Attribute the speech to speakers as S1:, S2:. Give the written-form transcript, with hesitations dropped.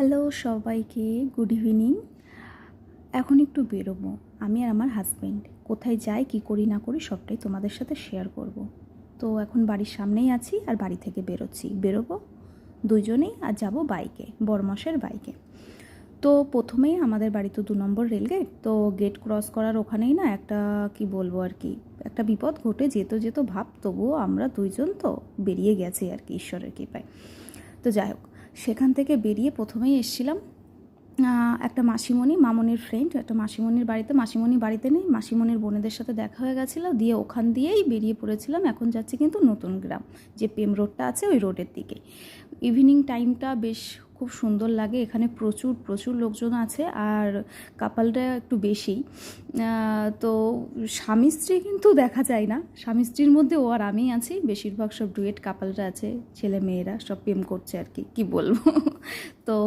S1: Hello সবাইকে, good evening. এখন একটু বেরোবো আমি আর আমার হাজব্যান্ড। কোথায় যাই, কি করি না করি সবটাই তোমাদের সাথে শেয়ার করব। তো এখন বাড়ির সামনেই আছি আর বাড়ি থেকে বেরোবো দুজনেই, আর যাব বাইকে, বরমশের বাইকে। তো প্রথমেই আমাদের বাড়ি তো 2 নম্বর রেলগেট, তো গেট ক্রস করার ওখানেই না একটা কি বলবো আর কি, একটা বিপদ ঘটে যেত ভাব, তবুও আমরা দুইজন তো বেরিয়ে গেছি আর কি, ঈশ্বরের কৃপায়। তো যাই হোক, সেখান থেকে বেরিয়ে প্রথমেই এসেছিলাম একটা মামনির ফ্রেন্ড, একটা মাসিমণির বাড়িতে। মাসিমণি বাড়িতে নেই, মাসিমণির বোনেদের সাথে দেখা হয়ে গেছিলো, দিয়ে ওখান দিয়েই বেরিয়ে পড়েছিলাম। এখন যাচ্ছি কিন্তু নতুন গ্রাম, যে পেম রোডটা আছে ওই রোডের দিকে। ইভিনিং টাইমটা বেশ খুব সুন্দর লাগে, এখানে প্রচুর প্রচুর লোকজন আছে, আর কাপালটা একটু বেশি। তো স্বামী স্ত্রী কিন্তু দেখা যায় না, স্বামী স্ত্রীর মধ্যে ও আর আমি আছি, বেশিরভাগ সব ডুয়েট কাপালরা আছে, ছেলে মেয়েরা সব প্রেম করছে আর কি বলবো। তো